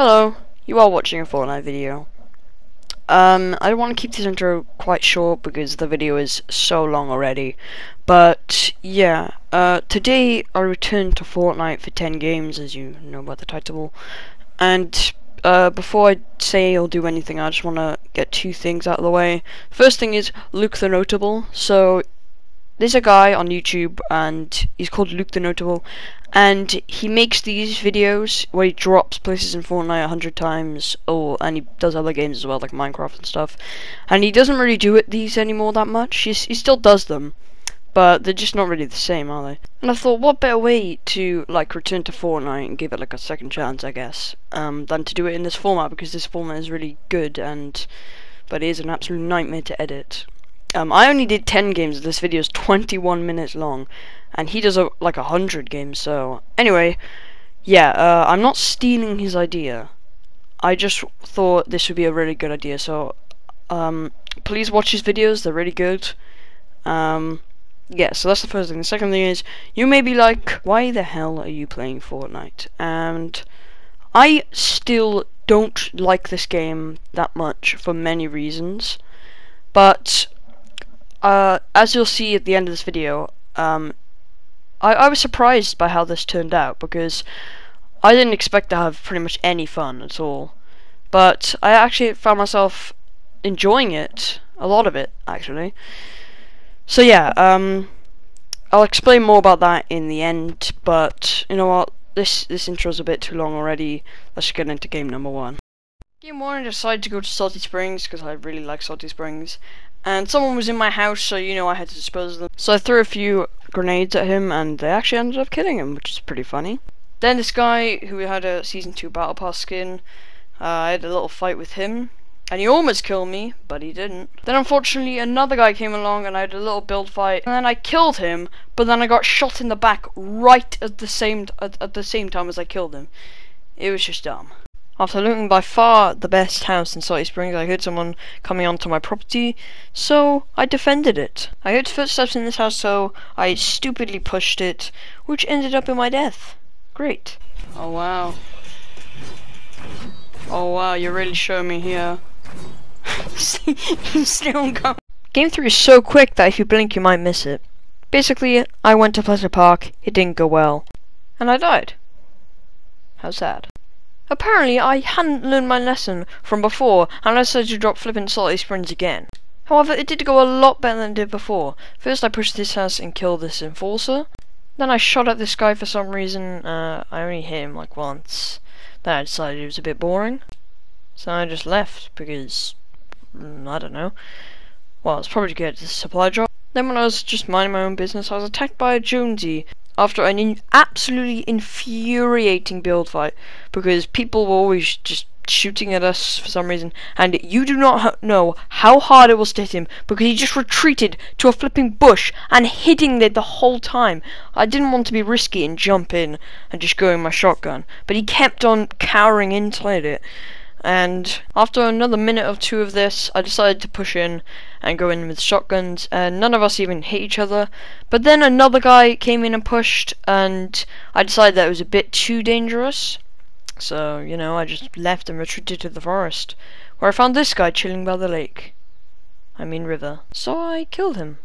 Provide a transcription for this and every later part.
Hello, you are watching a Fortnite video. I want to keep this intro quite short because the video is so long already. But yeah, today I returned to Fortnite for 10 games, as you know by the title. And before I say or do anything, I just want to get two things out of the way. First thing is TheNotable. So there's a guy on YouTube, and he's called TheNotable, and he makes these videos where he drops places in Fortnite 100 times, and he does other games as well, like Minecraft and stuff. And he doesn't really do these anymore that much. He still does them, but they're just not really the same, are they? And I thought, what better way to like return to Fortnite and give it like a second chance, I guess, than to do it in this format, because this format is really good, but it is an absolute nightmare to edit. I only did 10 games. This video is 21 minutes long, and he does like 100 games. So anyway, yeah, I'm not stealing his idea. I just thought this would be a really good idea. So please watch his videos. They're really good. Yeah, so that's the first thing. The second thing is, you may be like, why the hell are you playing Fortnite? And I still don't like this game that much for many reasons, but as you'll see at the end of this video, I was surprised by how this turned out, because I didn't expect to have pretty much any fun at all. But I actually found myself enjoying it, a lot of it, actually. So yeah, I'll explain more about that in the end, but you know what, this intro's a bit too long already. Let's get into game number one. Game one, I decided to go to Salty Springs, because I really like Salty Springs. And someone was in my house, so you know I had to dispose of them. So I threw a few grenades at him, and they actually ended up killing him, which is pretty funny. Then this guy, who had a Season 2 Battle Pass skin, I had a little fight with him, and he almost killed me, but he didn't. Then unfortunately another guy came along, and I had a little build fight, and then I killed him, but then I got shot in the back right at the same time as I killed him. It was just dumb. After looting by far the best house in Salty Springs, I heard someone coming onto my property, so I defended it. I heard footsteps in this house, so I stupidly pushed it, which ended up in my death. Great. Oh wow. Oh wow, you're really showing me here. Still going. Game 3 is so quick that if you blink you might miss it. Basically, I went to Pleasure Park, it didn't go well, and I died. How sad. Apparently, I hadn't learned my lesson from before, and I decided to drop flippin' Salty Springs again. However, it did go a lot better than it did before. First, I pushed this house and killed this enforcer. Then I shot at this guy for some reason. I only hit him like once. Then I decided it was a bit boring, so I just left because, I don't know. Well, it's probably to get the supply drop. Then when I was just minding my own business, I was attacked by a Jonesy after an absolutely infuriating build fight, because people were always just shooting at us for some reason, and you do not know how hard it was to hit him, because he just retreated to a flipping bush and hitting it the whole time. I didn't want to be risky and jump in and just go in my shotgun, but he kept on cowering inside it. And after another minute or two of this, I decided to push in and go in with shotguns, and none of us even hit each other. But then another guy came in and pushed, and I decided that it was a bit too dangerous. So, you know, I just left and retreated to the forest, where I found this guy chilling by the lake. I mean river. So I killed him.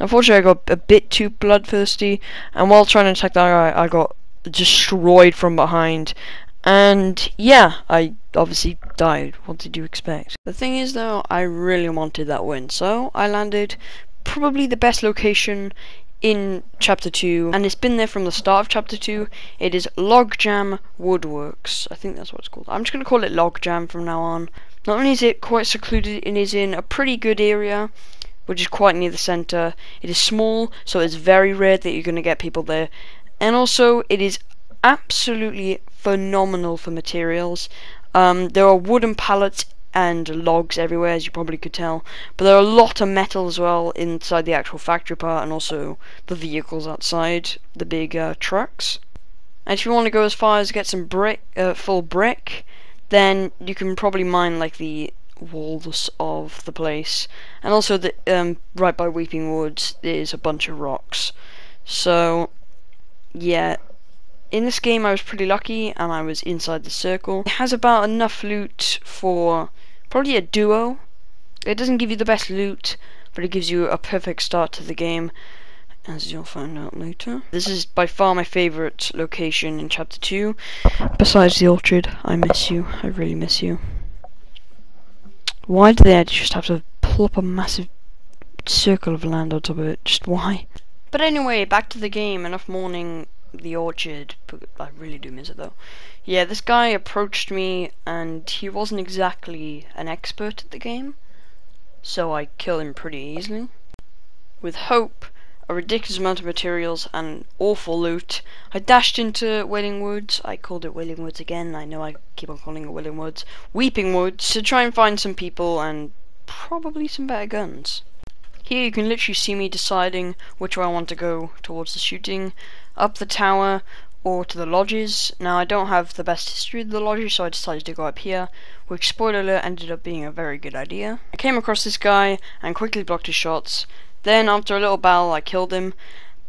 Unfortunately, I got a bit too bloodthirsty, and while trying to attack that guy, I got destroyed from behind. And yeah, I obviously died. What did you expect? The thing is though, I really wanted that win, so I landed probably the best location in Chapter 2, and it's been there from the start of Chapter 2. It is Logjam Woodworks. I think that's what it's called. I'm just going to call it Logjam from now on. Not only is it quite secluded, it is in a pretty good area, which is quite near the center. It is small, so it's very rare that you're going to get people there. And also, it is absolutely phenomenal for materials. There are wooden pallets and logs everywhere, as you probably could tell, but there are a lot of metal as well inside the actual factory part, and also the vehicles outside, the big trucks. And if you want to go as far as get some full brick, then you can probably mine like the walls of the place. And also right by Weeping Woods there's a bunch of rocks. So yeah, in this game I was pretty lucky and I was inside the circle. It has about enough loot for probably a duo. It doesn't give you the best loot, but it gives you a perfect start to the game, as you'll find out later. This is by far my favourite location in Chapter 2, besides the orchard. I miss you, I really miss you. Why do they just have to plop a massive circle of land on top of it? Just why? But anyway, back to the game. Enough mourning the orchard. I really do miss it though. Yeah, this guy approached me and he wasn't exactly an expert at the game, so I killed him pretty easily. With hope, a ridiculous amount of materials, and awful loot, I dashed into Wailing Woods. I called it Wailing Woods again. I know I keep on calling it Wailing Woods. Weeping Woods, to try and find some people and probably some better guns. Here you can literally see me deciding which way I want to go towards the shooting, up the tower or to the lodges. Now I don't have the best history of the lodges, so I decided to go up here, which, spoiler alert, ended up being a very good idea. I came across this guy and quickly blocked his shots. Then after a little battle I killed him.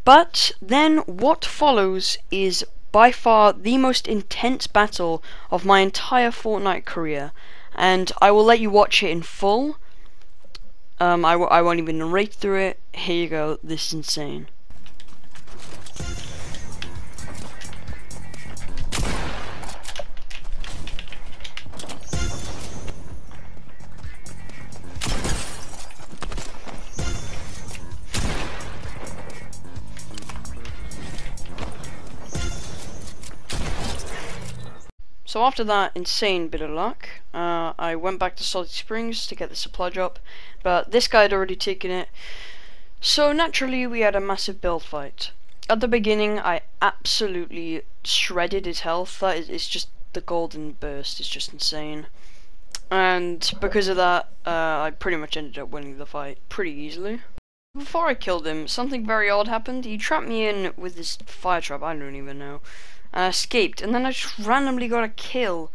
But then what follows is by far the most intense battle of my entire Fortnite career, and I will let you watch it in full. I won't even narrate through it. Here you go, this is insane. So after that insane bit of luck, I went back to Salty Springs to get the supply drop, but this guy had already taken it, so naturally we had a massive build fight. At the beginning I absolutely shredded his health. That is, it's just the golden burst is just insane, and because of that I pretty much ended up winning the fight pretty easily. Before I killed him, something very odd happened. He trapped me in with this fire trap, I don't even know. I escaped, and then I just randomly got a kill.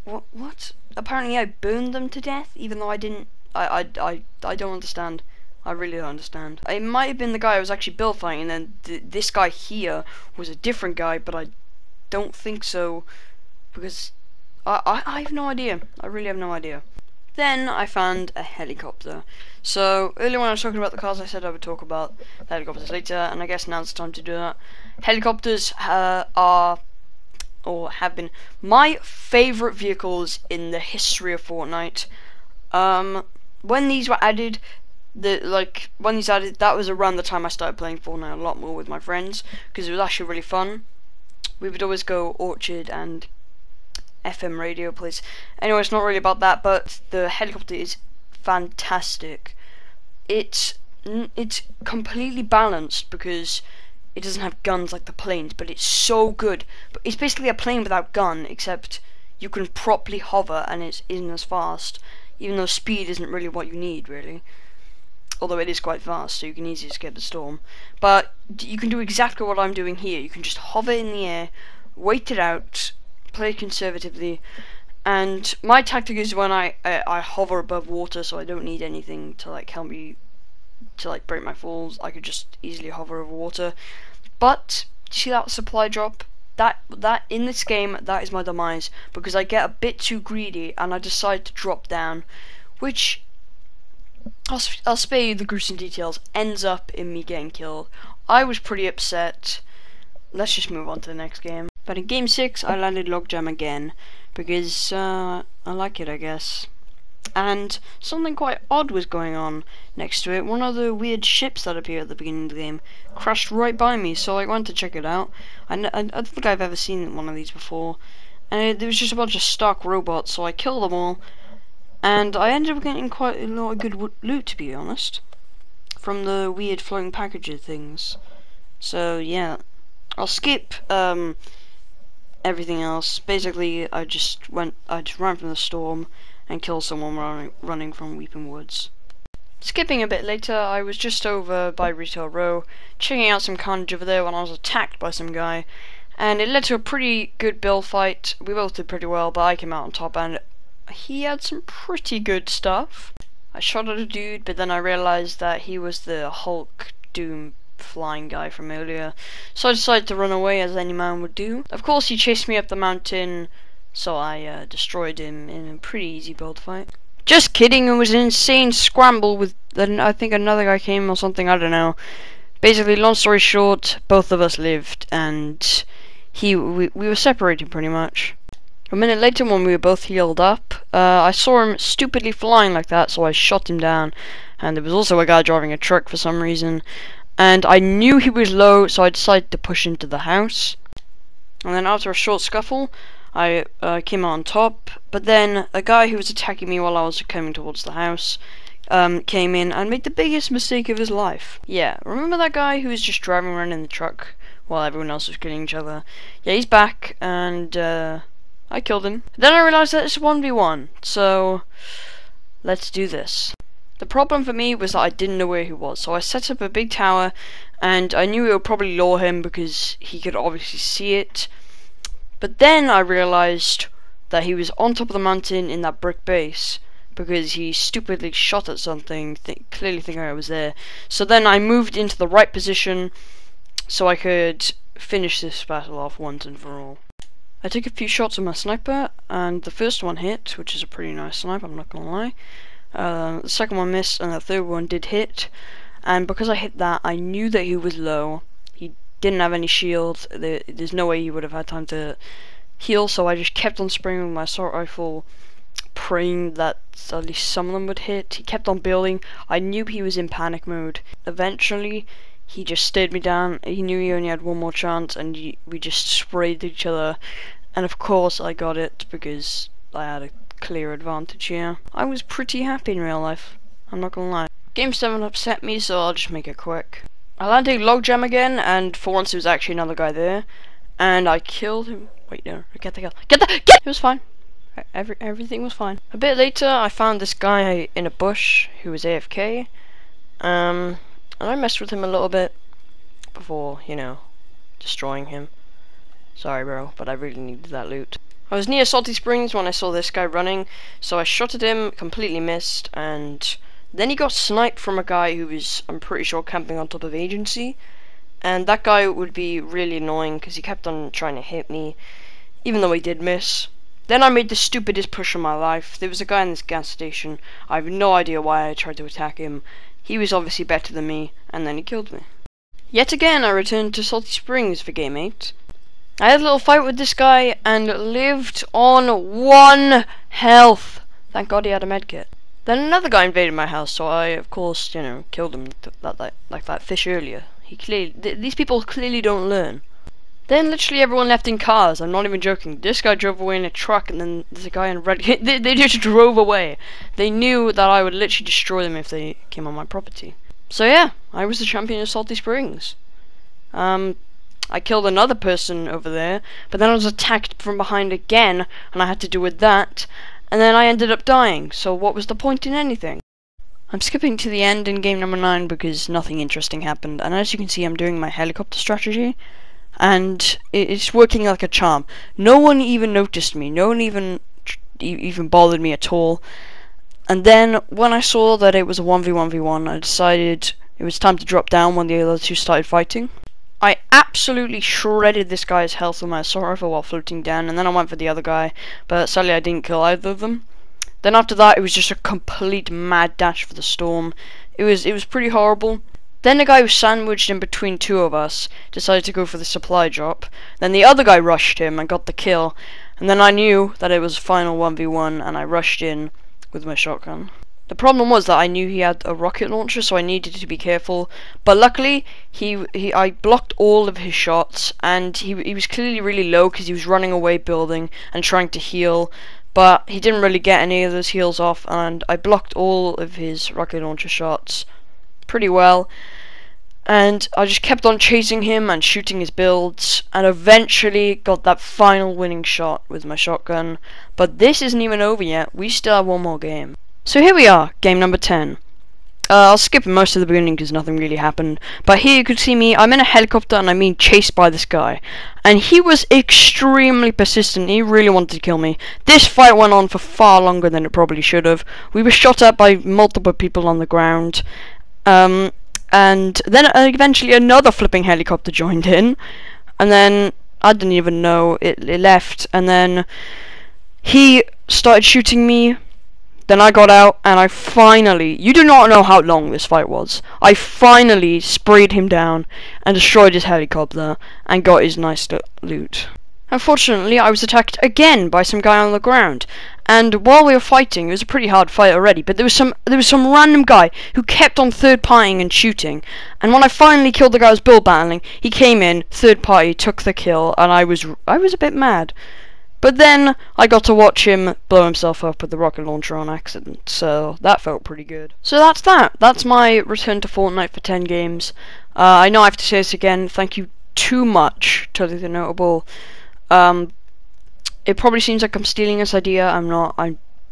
What? Apparently I burned them to death, even though I didn't. I don't understand. I really don't understand. It might have been the guy I was actually build fighting, and then this guy here was a different guy, but I don't think so, because I have no idea. I really have no idea. Then I found a helicopter. So earlier when I was talking about the cars, I said I would talk about the helicopters later, and I guess now it's time to do that. Helicopters are, or have been, my favourite vehicles in the history of Fortnite. When these were added, that was around the time I started playing Fortnite a lot more with my friends, because it was actually really fun. We would always go Orchard and FM radio place. Anyway, it's not really about that, but the helicopter is fantastic. It's completely balanced because it doesn't have guns like the planes, but it's so good. But it's basically a plane without gun, except you can properly hover and it isn't as fast, even though speed isn't really what you need, really. Although it is quite fast, so you can easily escape the storm. But you can do exactly what I'm doing here. You can just hover in the air, wait it out, play conservatively, and my tactic is when I hover above water, so I don't need anything to like help me to like break my falls. I could just easily hover over water. But see that supply drop? That in this game, that is my demise, because I get a bit too greedy and I decide to drop down, which I'll spare you the gruesome details, ends up in me getting killed. I was pretty upset. Let's just move on to the next game. But in game 6 I landed Logjam again, because I like it, I guess. And something quite odd was going on next to it. One of the weird ships that appear at the beginning of the game crashed right by me, so I went to check it out. I don't think I've ever seen one of these before, and there was just a bunch of stock robots, so I killed them all, and I ended up getting quite a lot of good loot, to be honest, from the weird floating packages things. So yeah, I'll skip everything else. Basically I just ran from the storm and killed someone running from Weeping Woods. Skipping a bit later, I was just over by Retail Row, checking out some carnage over there when I was attacked by some guy, and it led to a pretty good build fight. We both did pretty well, but I came out on top, and he had some pretty good stuff. I shot at a dude, but then I realised that he was the Hulk Doom flying guy from earlier. So I decided to run away, as any man would do. Of course, he chased me up the mountain, so I destroyed him in a pretty easy build fight. Just kidding, it was an insane scramble with, I think another guy came or something, I don't know. Basically, long story short, both of us lived, and we were separated pretty much. A minute later, when we were both healed up, I saw him stupidly flying like that, so I shot him down. And there was also a guy driving a truck for some reason. And I knew he was low, so I decided to push into the house. And then after a short scuffle, I came out on top. But then a guy who was attacking me while I was coming towards the house came in and made the biggest mistake of his life. Yeah, remember that guy who was just driving around in the truck while everyone else was killing each other? Yeah, he's back, and I killed him. Then I realized that it's 1v1, so let's do this. The problem for me was that I didn't know where he was, so I set up a big tower, and I knew it would probably lure him because he could obviously see it. But then I realized that he was on top of the mountain in that brick base, because he stupidly shot at something, clearly thinking I was there. So then I moved into the right position so I could finish this battle off once and for all. I took a few shots with my sniper, and the first one hit, which is a pretty nice snipe, I'm not gonna lie. The second one missed, and the third one did hit. And because I hit that, I knew that he was low. He didn't have any shield. There's no way he would have had time to heal, so I just kept on spraying with my assault rifle, praying that at least some of them would hit. He kept on building. I knew he was in panic mode. Eventually, he just stared me down. He knew he only had one more chance, and we just sprayed each other. And of course I got it, because I had a clear advantage here. I was pretty happy in real life, I'm not gonna lie. Game 7 upset me, so I'll just make it quick. I landed logjam again, and for once there was actually another guy there. And I killed him. Wait, no, get the kill. Get! It was fine. Everything was fine. A bit later, I found this guy in a bush who was AFK. And I messed with him a little bit before, you know, destroying him. Sorry, bro, but I really needed that loot. I was near Salty Springs when I saw this guy running, so I shot at him, completely missed, and then he got sniped from a guy who was, I'm pretty sure, camping on top of Agency. And that guy would be really annoying because he kept on trying to hit me, even though he did miss. Then I made the stupidest push of my life. There was a guy in this gas station. I have no idea why I tried to attack him. He was obviously better than me, and then he killed me. Yet again, I returned to Salty Springs for Game 8. I had a little fight with this guy and lived on 1 health. Thank God he had a medkit. Then another guy invaded my house, so I, of course, you know, killed him like that fish earlier. These people clearly don't learn. Then literally everyone left in cars. I'm not even joking. This guy drove away in a truck, and then there's a guy in a red. They just drove away. They knew that I would literally destroy them if they came on my property. So yeah, I was the champion of Salty Springs. I killed another person over there, but then I was attacked from behind again, and I had to deal with that, and then I ended up dying, so what was the point in anything? I'm skipping to the end in game number 9 because nothing interesting happened, and as you can see I'm doing my helicopter strategy, and it's working like a charm. No one even noticed me, no one even bothered me at all, and then when I saw that it was a 1v1v1, I decided it was time to drop down when the other two started fighting. I absolutely shredded this guy's health with my assault rifle while floating down, and then I went for the other guy, but sadly I didn't kill either of them. Then after that, it was just a complete mad dash for the storm. It was pretty horrible. Then the guy who was sandwiched in between two of us decided to go for the supply drop. Then the other guy rushed him and got the kill, and then I knew that it was final 1v1, and I rushed in with my shotgun. The problem was that I knew he had a rocket launcher, so I needed to be careful. But luckily, I blocked all of his shots, and he was clearly really low because he was running away building and trying to heal. But he didn't really get any of those heals off, and I blocked all of his rocket launcher shots pretty well. And I just kept on chasing him and shooting his builds, and eventually got that final winning shot with my shotgun. But this isn't even over yet. We still have one more game. So here we are, game number 10. I'll skip most of the beginning because nothing really happened. But here you can see me, I'm in a helicopter and I'm being chased by this guy. And he was extremely persistent, he really wanted to kill me. This fight went on for far longer than it probably should have. We were shot at by multiple people on the ground. and then eventually another flipping helicopter joined in, and then I didn't even know it left, and then he started shooting me. Then I got out, and I finally, you do not know how long this fight was, I finally sprayed him down and destroyed his helicopter and got his nice loot. Unfortunately, I was attacked again by some guy on the ground, and while we were fighting, it was a pretty hard fight already, but there was some random guy who kept on third-partying and shooting, and when I finally killed the guy who was build battling, he came in, third party, took the kill, and I was a bit mad. But then I got to watch him blow himself up with the rocket launcher on accident, so that felt pretty good. So that's that. That's my return to Fortnite for 10 games. I know I have to say this again. Thank you too much to TheNotable. It probably seems like I'm stealing this idea. I'm not.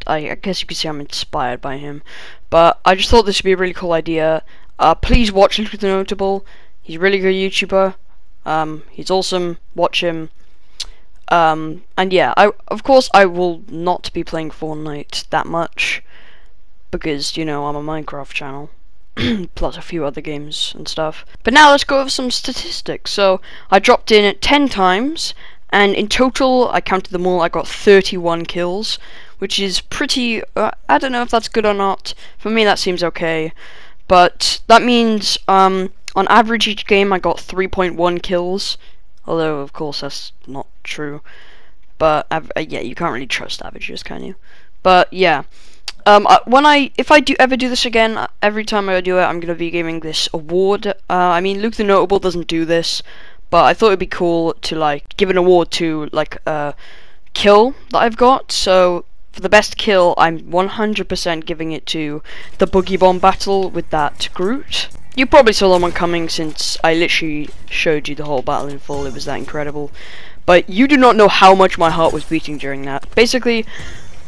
I guess you could say I'm inspired by him. But I just thought this would be a really cool idea. Please watch TheNotable. He's a really good YouTuber. He's awesome. Watch him. And yeah, of course I will not be playing Fortnite that much, because, you know, I'm a Minecraft channel, plus a few other games and stuff. But now let's go over some statistics. So, I dropped in 10 times, and in total, I counted them all, I got 31 kills, which is pretty, I don't know if that's good or not. For me, that seems okay. But that means, on average each game, I got 3.1 kills. Although, of course, that's not true. But, yeah, you can't really trust averages, can you? But, yeah. If I do ever do this again, every time I do it, I'm going to be giving this award. I mean, Luke the Notable doesn't do this, but I thought it'd be cool to, like, give an award to, like, a kill that I've got. So, for the best kill, I'm 100% giving it to the Boogie Bomb battle with that Groot. You probably saw that one coming, since I literally showed you the whole battle in full. It was that incredible. But you do not know how much my heart was beating during that. Basically,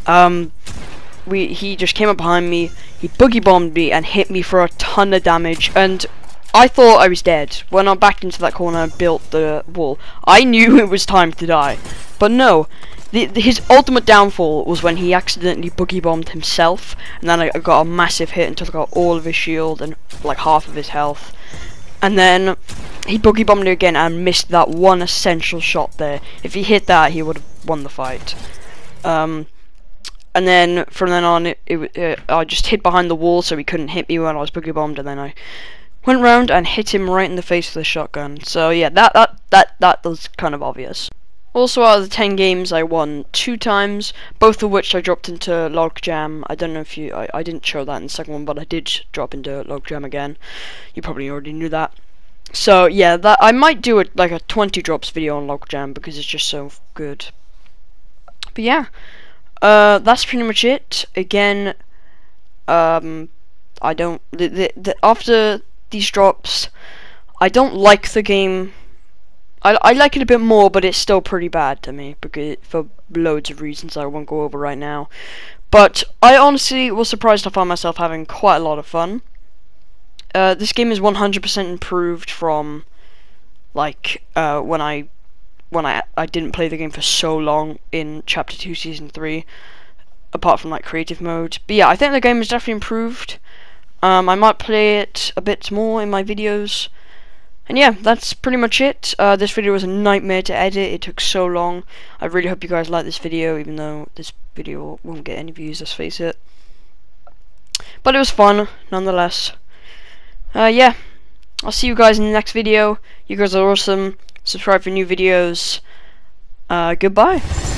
he just came up behind me, he boogie bombed me and hit me for a ton of damage, and I thought I was dead. When I backed into that corner and built the wall, I knew it was time to die. But no, his ultimate downfall was when he accidentally boogie bombed himself, and then I got a massive hit and took out all of his shield and like half of his health. And then he boogie bombed me again and missed that one essential shot there. If he hit that, he would have won the fight. And then from then on, I just hid behind the wall so he couldn't hit me when I was boogie bombed, and then I went round and hit him right in the face with a shotgun. So yeah, that was kind of obvious. Also, out of the 10 games, I won 2 times, both of which I dropped into Logjam. I don't know if I didn't show that in the second one, but I did drop into Logjam again. You probably already knew that. So yeah, I might do it like a 20 drops video on Logjam because it's just so good. But yeah, that's pretty much it. Again, I don't. After these drops, I don't like the game. I like it a bit more, but it's still pretty bad to me, because for loads of reasons I won't go over right now. But I honestly was surprised I found myself having quite a lot of fun. This game is 100% improved from, like, when I didn't play the game for so long in Chapter 2 Season 3, apart from, like, creative mode. But yeah, I think the game is definitely improved. I might play it a bit more in my videos. And yeah, that's pretty much it. This video was a nightmare to edit. It took so long. I really hope you guys like this video, even though this video won't get any views, let's face it. But it was fun, nonetheless. Yeah, I'll see you guys in the next video. You guys are awesome. Subscribe for new videos. Goodbye.